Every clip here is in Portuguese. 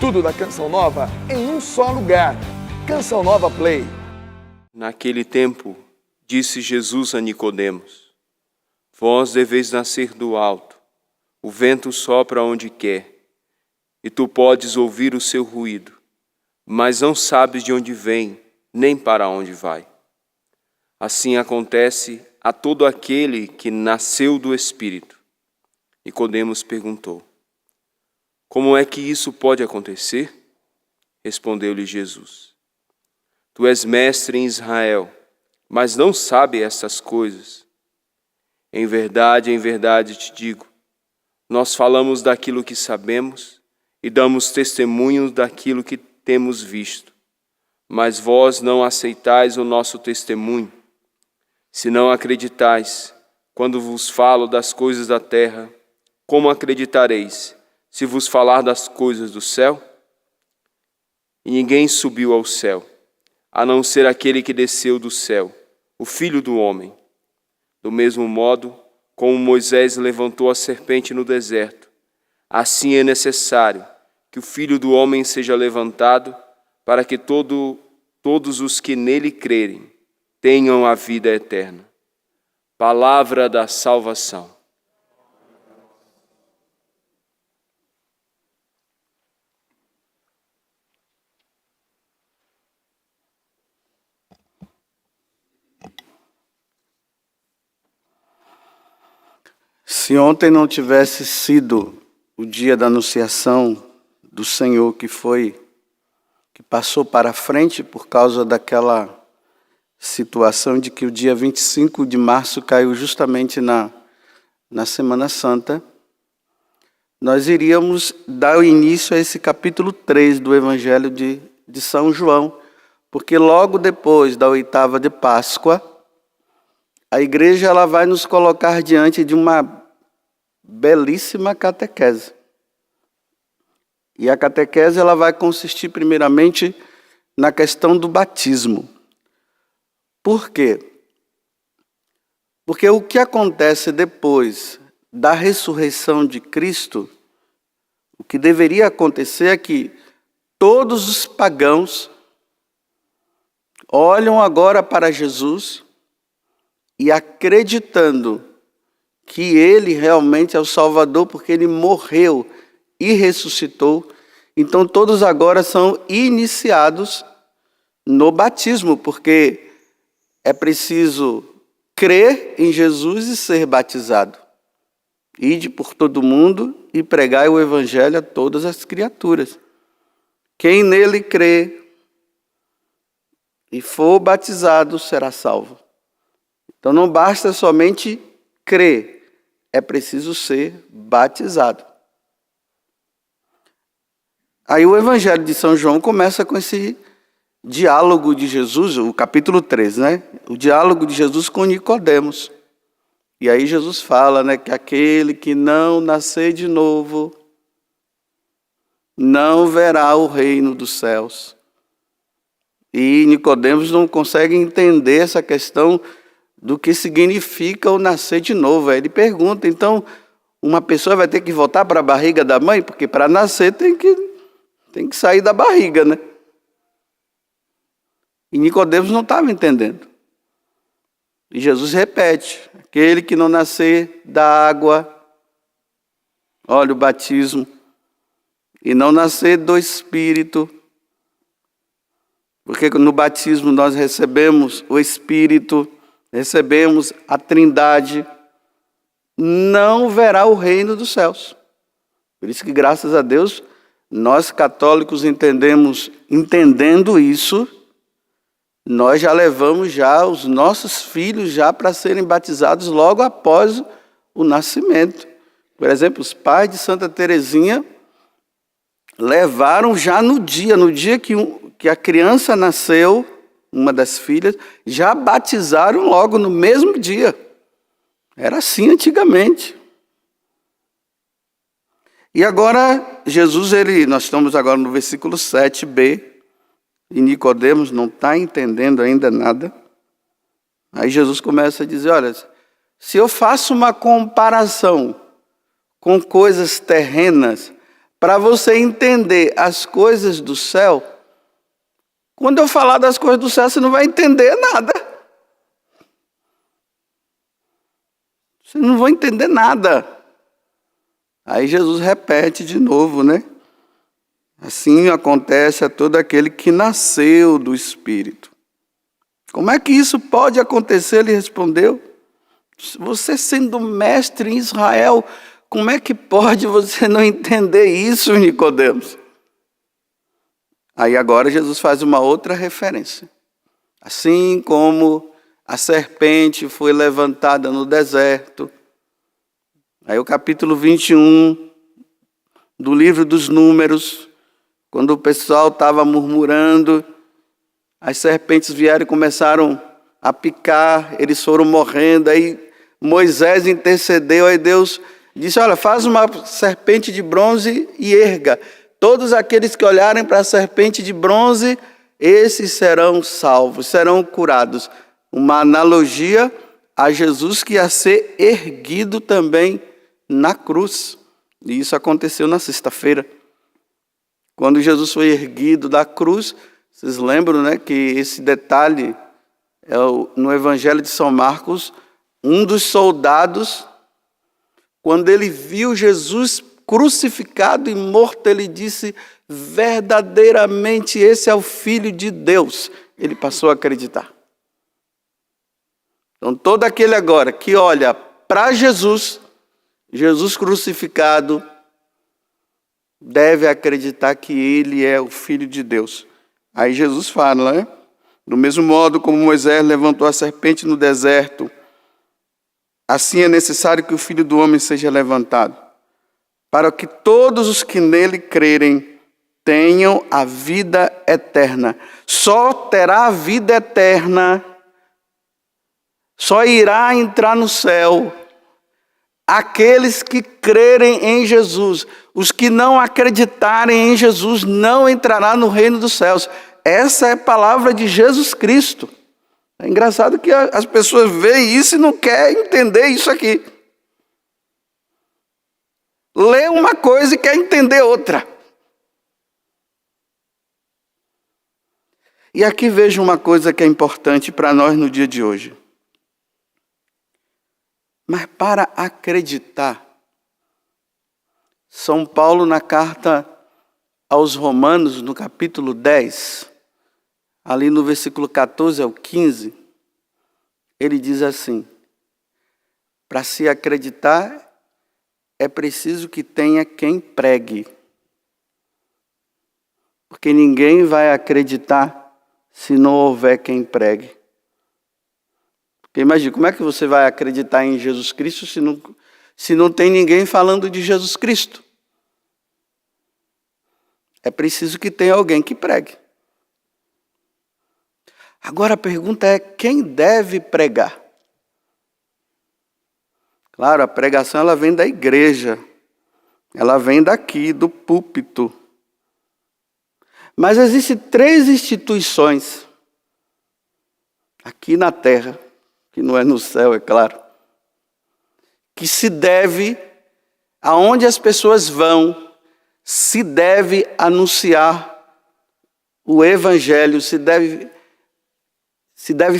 Tudo da Canção Nova em um só lugar. Canção Nova Play. Naquele tempo, disse Jesus a Nicodemos: Vós deveis nascer do alto. O vento sopra onde quer, e tu podes ouvir o seu ruído, mas não sabes de onde vem, nem para onde vai. Assim acontece a todo aquele que nasceu do Espírito. Nicodemos perguntou: Como é que isso pode acontecer? Respondeu-lhe Jesus: Tu és mestre em Israel, mas não sabes estas coisas. Em verdade te digo, nós falamos daquilo que sabemos e damos testemunho daquilo que temos visto, mas vós não aceitais o nosso testemunho. Se não acreditais, quando vos falo das coisas da terra, como acreditareis se vos falar das coisas do céu? E ninguém subiu ao céu, a não ser aquele que desceu do céu, o Filho do Homem. Do mesmo modo, como Moisés levantou a serpente no deserto, assim é necessário que o Filho do Homem seja levantado, para que todos os que nele crerem tenham a vida eterna. Palavra da salvação. Se ontem não tivesse sido o dia da anunciação do Senhor que passou para frente por causa daquela situação de que o dia 25 de março caiu justamente na Semana Santa, nós iríamos dar o início a esse capítulo 3 do Evangelho de São João, porque logo depois da oitava de Páscoa, a igreja ela vai nos colocar diante de uma belíssima catequese. E a catequese ela vai consistir primeiramente na questão do batismo. Por quê? Porque o que acontece depois da ressurreição de Cristo, o que deveria acontecer é que todos os pagãos olham agora para Jesus e acreditando que Ele realmente é o Salvador, porque Ele morreu e ressuscitou. Então todos agora são iniciados no batismo, porque é preciso crer em Jesus e ser batizado. Ide por todo mundo e pregai o Evangelho a todas as criaturas. Quem nele crê e for batizado será salvo. Então não basta somente crer, é preciso ser batizado. Aí o Evangelho de São João começa com esse diálogo de Jesus, o capítulo 3, né? O diálogo de Jesus com Nicodemos. E aí Jesus fala, né, que aquele que não nascer de novo não verá o reino dos céus. E Nicodemos não consegue entender essa questão do que significa o nascer de novo. Aí ele pergunta, então, uma pessoa vai ter que voltar para a barriga da mãe? Porque para nascer tem que sair da barriga, né? E Nicodemos não estava entendendo. E Jesus repete, aquele que não nascer da água, olha o batismo, e não nascer do Espírito, porque no batismo nós recebemos o Espírito, recebemos a Trindade, não verá o reino dos céus. Por isso que, graças a Deus, nós católicos entendendo isso, nós já levamos já os nossos filhos já para serem batizados logo após o nascimento. Por exemplo, os pais de Santa Teresinha levaram já no dia que a criança nasceu, uma das filhas, já batizaram logo no mesmo dia. Era assim antigamente. E agora, Jesus, nós estamos agora no versículo 7b, e Nicodemos não está entendendo ainda nada. Aí Jesus começa a dizer, olha, se eu faço uma comparação com coisas terrenas, para você entender as coisas do céu, quando eu falar das coisas do céu, você não vai entender nada. Você não vai entender nada. Aí Jesus repete de novo, né? Assim acontece a todo aquele que nasceu do Espírito. Como é que isso pode acontecer? Ele respondeu. Você sendo mestre em Israel, como é que pode você não entender isso, Nicodemos? Aí agora Jesus faz uma outra referência. Assim como a serpente foi levantada no deserto. Aí o capítulo 21 do livro dos Números, quando o pessoal estava murmurando, as serpentes vieram e começaram a picar, eles foram morrendo, aí Moisés intercedeu, aí Deus disse, olha, faz uma serpente de bronze e erga. Todos aqueles que olharem para a serpente de bronze, esses serão salvos, serão curados. Uma analogia a Jesus que ia ser erguido também na cruz. E isso aconteceu na sexta-feira. Quando Jesus foi erguido da cruz, vocês lembram, né, que esse detalhe é no Evangelho de São Marcos, um dos soldados, quando ele viu Jesus crucificado e morto, ele disse, verdadeiramente esse é o Filho de Deus. Ele passou a acreditar. Então todo aquele agora que olha para Jesus, Jesus crucificado, deve acreditar que ele é o Filho de Deus. Aí Jesus fala, né? Do mesmo modo como Moisés levantou a serpente no deserto, assim é necessário que o Filho do Homem seja levantado, para que todos os que nele crerem tenham a vida eterna. Só terá a vida eterna, só irá entrar no céu aqueles que crerem em Jesus. Os que não acreditarem em Jesus não entrarão no reino dos céus. Essa é a palavra de Jesus Cristo. É engraçado que as pessoas veem isso e não querem entender isso aqui. Lê uma coisa e quer entender outra. E aqui vejo uma coisa que é importante para nós no dia de hoje. Mas para acreditar, São Paulo na carta aos Romanos, no capítulo 10, ali no versículo 14 ao 15, ele diz assim, para se acreditar, é preciso que tenha quem pregue. Porque ninguém vai acreditar se não houver quem pregue. Porque imagina, como é que você vai acreditar em Jesus Cristo se não tem ninguém falando de Jesus Cristo? É preciso que tenha alguém que pregue. Agora a pergunta é, quem deve pregar? Claro, a pregação ela vem da igreja, ela vem daqui, do púlpito. Mas existem 3 instituições aqui na terra, que não é no céu, é claro, que se deve, aonde as pessoas vão, se deve anunciar o Evangelho, se deve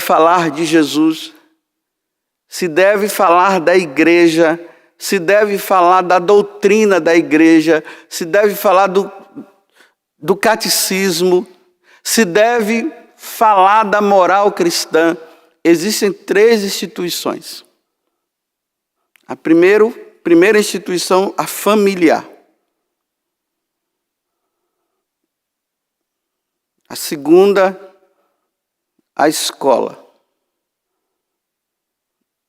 falar de Jesus, se deve falar da igreja, se deve falar da doutrina da igreja, se deve falar do catecismo, se deve falar da moral cristã. Existem 3 instituições. A primeira instituição, a familiar. A segunda, a escola.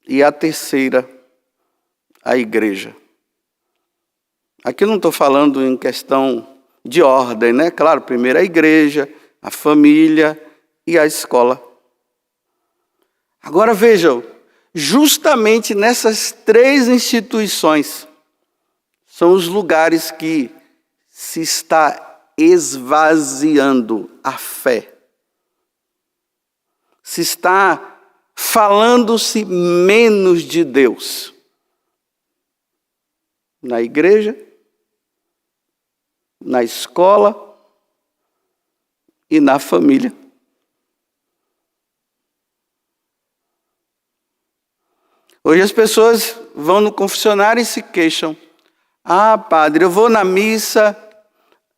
E a terceira, a igreja. Aqui eu não estou falando em questão de ordem, né? Claro, primeiro a igreja, a família e a escola. Agora vejam, justamente nessas 3 instituições, são os lugares que se está esvaziando a fé. Se está falando-se menos de Deus. Na igreja na escola e na família. Hoje as pessoas vão no confessionário e se queixam. Ah, padre, eu vou na missa,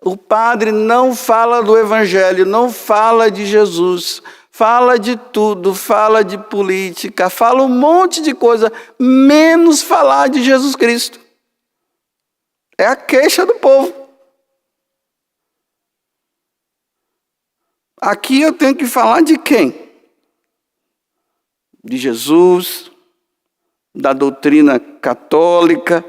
o padre não fala do Evangelho, não fala de Jesus, fala de tudo, fala de política, fala um monte de coisa, menos falar de Jesus Cristo. É a queixa do povo. Aqui eu tenho que falar de quem? De Jesus, da doutrina católica,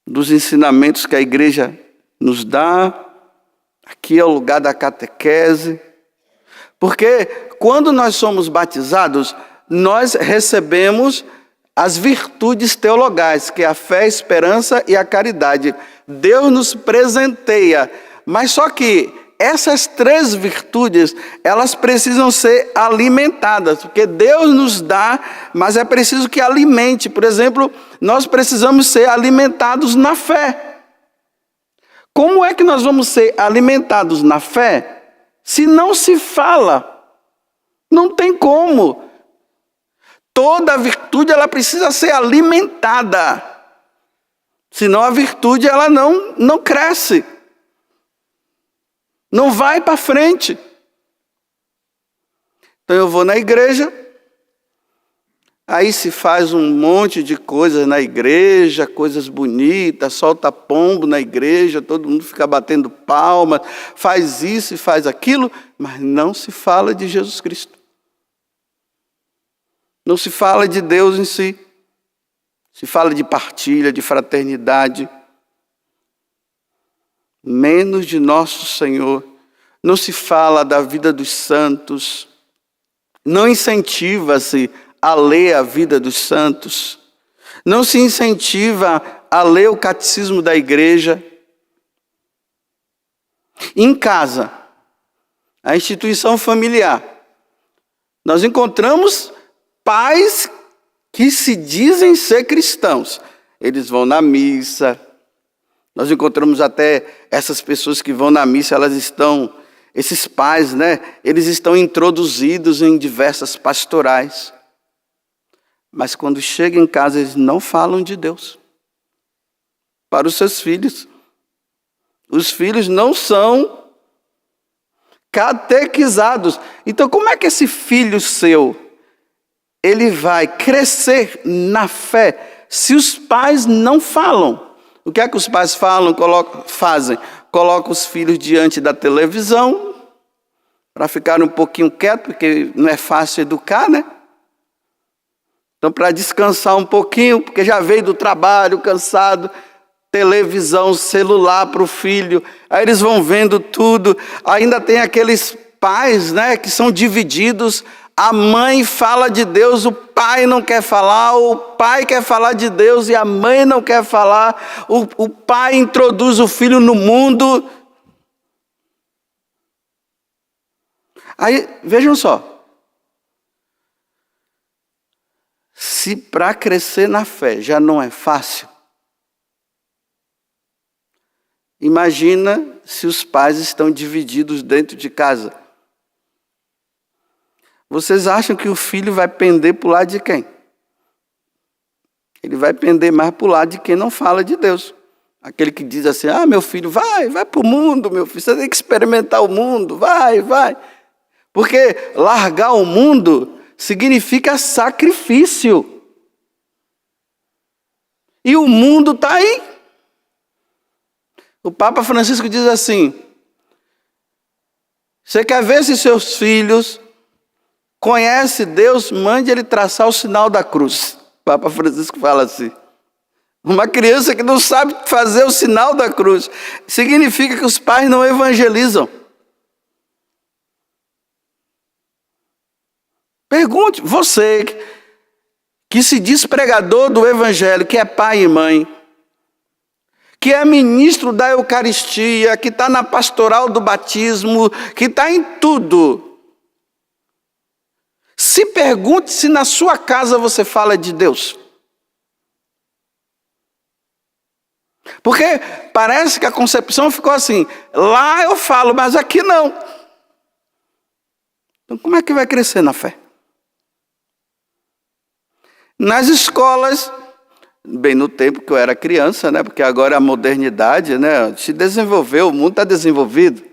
dos ensinamentos que a igreja nos dá. Aqui é o lugar da catequese. Porque quando nós somos batizados, nós recebemos as virtudes teologais, que é a fé, a esperança e a caridade. Deus nos presenteia, mas só que essas três virtudes, elas precisam ser alimentadas, porque Deus nos dá, mas é preciso que alimente. Por exemplo, nós precisamos ser alimentados na fé. Como é que nós vamos ser alimentados na fé se não se fala? Não tem como. Toda virtude ela precisa ser alimentada. Senão a virtude ela não cresce. Não vai para frente. Então eu vou na igreja, aí se faz um monte de coisas na igreja, coisas bonitas, solta pombo na igreja, todo mundo fica batendo palmas, faz isso e faz aquilo, mas não se fala de Jesus Cristo. Não se fala de Deus em si. Se fala de partilha, de fraternidade. Menos de nosso Senhor. Não se fala da vida dos santos. Não incentiva-se a ler a vida dos santos. Não se incentiva a ler o catecismo da igreja. Em casa, a instituição familiar, nós encontramos pais que se dizem ser cristãos. Eles vão na missa. Nós encontramos até essas pessoas que vão na missa, esses pais, eles estão introduzidos em diversas pastorais. Mas quando chegam em casa, eles não falam de Deus para os seus filhos. Os filhos não são catequizados. Então, como é que esse filho seu ele vai crescer na fé se os pais não falam? O que é que os pais fazem? Colocam os filhos diante da televisão para ficar um pouquinho quieto, porque não é fácil educar, né? Então, para descansar um pouquinho, porque já veio do trabalho cansado, televisão, celular para o filho, aí eles vão vendo tudo. Ainda tem aqueles pais, que são divididos. A mãe fala de Deus, o pai não quer falar, o pai quer falar de Deus e a mãe não quer falar. O pai introduz o filho no mundo. Aí, vejam só. Se para crescer na fé já não é fácil, imagina se os pais estão divididos dentro de casa. Vocês acham que o filho vai pender para o lado de quem? Ele vai pender mais para o lado de quem não fala de Deus. Aquele que diz assim, meu filho, vai para o mundo, meu filho, você tem que experimentar o mundo, vai. Porque largar o mundo significa sacrifício. E o mundo está aí. O Papa Francisco diz assim, você quer ver se seus filhos conhece Deus, mande ele traçar o sinal da cruz. O Papa Francisco fala assim. Uma criança que não sabe fazer o sinal da cruz, significa que os pais não evangelizam. Pergunte, você que se diz pregador do evangelho, que é pai e mãe, que é ministro da Eucaristia, que está na pastoral do batismo, que está em tudo. Se pergunte se na sua casa você fala de Deus. Porque parece que a concepção ficou assim, lá eu falo, mas aqui não. Então como é que vai crescer na fé? Nas escolas, bem no tempo que eu era criança, né? Porque agora a modernidade, né, se desenvolveu, o mundo está desenvolvido.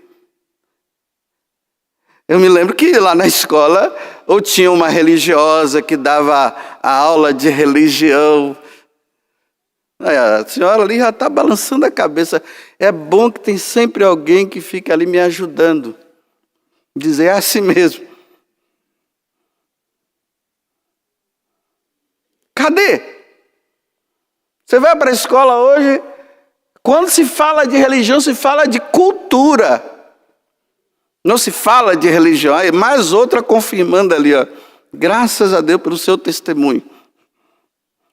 Eu me lembro que lá na escola, ou tinha uma religiosa que dava a aula de religião. A senhora ali já está balançando a cabeça. É bom que tem sempre alguém que fica ali me ajudando. Dizer, é assim mesmo. Cadê? Você vai para a escola hoje, quando se fala de religião, se fala de cultura. Não se fala de religião. Aí mais outra confirmando ali, ó. Graças a Deus pelo seu testemunho.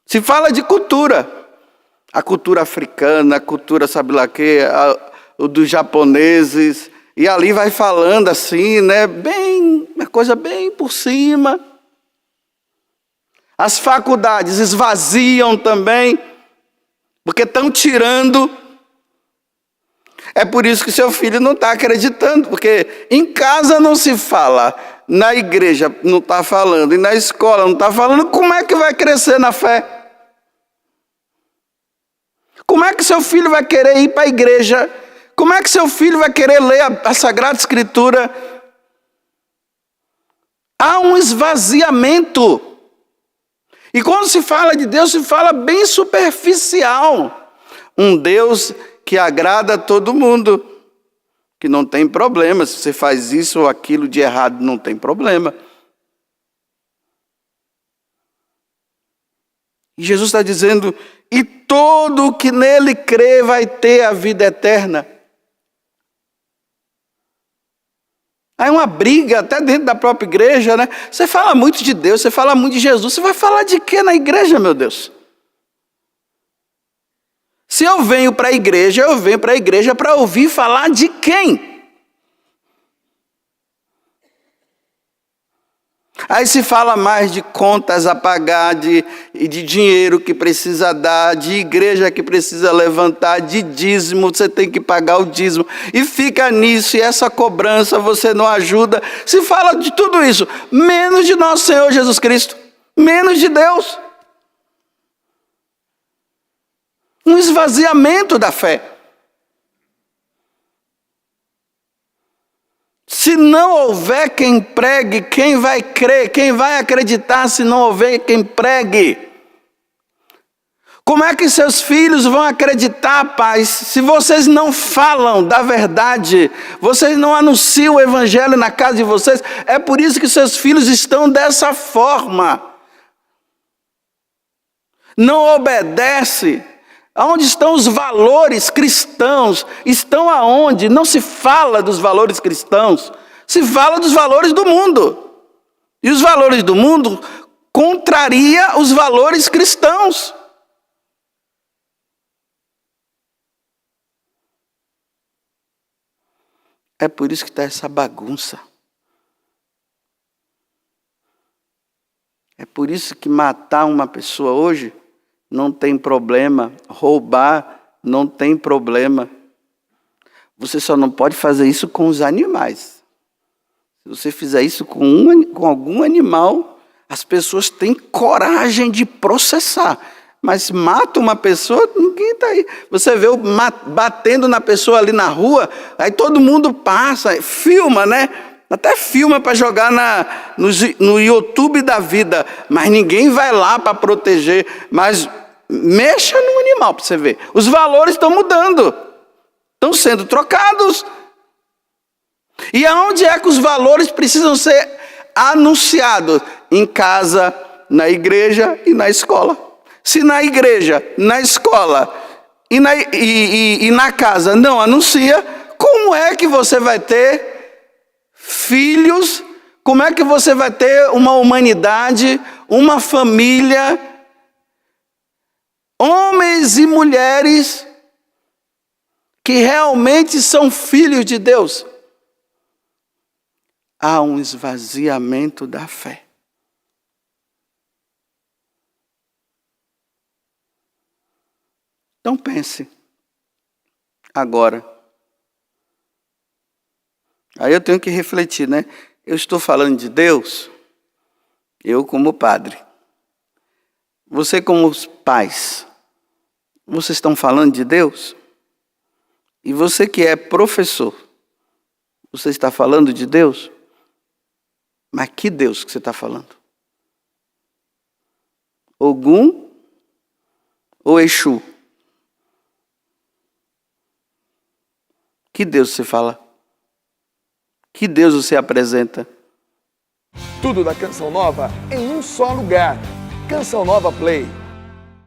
Se fala de cultura. A cultura africana, a cultura, sabe lá o quê, o dos japoneses. E ali vai falando assim, né? Bem, uma coisa bem por cima. As faculdades esvaziam também, porque estão tirando. É por isso que seu filho não está acreditando, porque em casa não se fala, na igreja não está falando, e na escola não está falando, como é que vai crescer na fé? Como é que seu filho vai querer ir para a igreja? Como é que seu filho vai querer ler a Sagrada Escritura? Há um esvaziamento. E quando se fala de Deus, se fala bem superficial. Um Deus que agrada a todo mundo, que não tem problema. Se você faz isso ou aquilo de errado, não tem problema. E Jesus está dizendo, e todo o que nele crê vai ter a vida eterna. Aí uma briga até dentro da própria igreja, né? Você fala muito de Deus, você fala muito de Jesus, você vai falar de quê na igreja, meu Deus? Se eu venho para a igreja para ouvir falar de quem? Aí se fala mais de contas a pagar, de dinheiro que precisa dar, de igreja que precisa levantar, de dízimo, você tem que pagar o dízimo. E fica nisso, e essa cobrança você não ajuda. Se fala de tudo isso, menos de nosso Senhor Jesus Cristo, menos de Deus. Um esvaziamento da fé. Se não houver quem pregue, quem vai crer? Quem vai acreditar se não houver quem pregue? Como é que seus filhos vão acreditar, pais, se vocês não falam da verdade? Vocês não anunciam o evangelho na casa de vocês? É por isso que seus filhos estão dessa forma. Não obedece. Aonde estão os valores cristãos? Estão aonde? Não se fala dos valores cristãos, se fala dos valores do mundo. E os valores do mundo contraria os valores cristãos. É por isso que está essa bagunça. É por isso que matar uma pessoa hoje não tem problema, roubar não tem problema. Você só não pode fazer isso com os animais. Se você fizer isso com algum animal, as pessoas têm coragem de processar. Mas mata uma pessoa, ninguém está aí. Você vê batendo na pessoa ali na rua, aí todo mundo passa, filma, né? Até filma para jogar no YouTube da vida, mas ninguém vai lá para proteger. Mas mexa no animal para você ver. Os valores estão mudando, estão sendo trocados. E aonde é que os valores precisam ser anunciados? Em casa, na igreja e na escola. Se na igreja, na escola e na casa não anuncia, como é que você vai ter filhos? Como é que você vai ter uma humanidade, uma família, homens e mulheres que realmente são filhos de Deus? Há um esvaziamento da fé. Então pense, agora. Aí eu tenho que refletir, né? Eu estou falando de Deus, eu como padre. Você como os pais, vocês estão falando de Deus? E você que é professor, você está falando de Deus? Mas que Deus que você está falando? Ogum ou Exu? Que Deus você fala? Que Deus você apresenta? Tudo da Canção Nova em um só lugar. Canção Nova Play.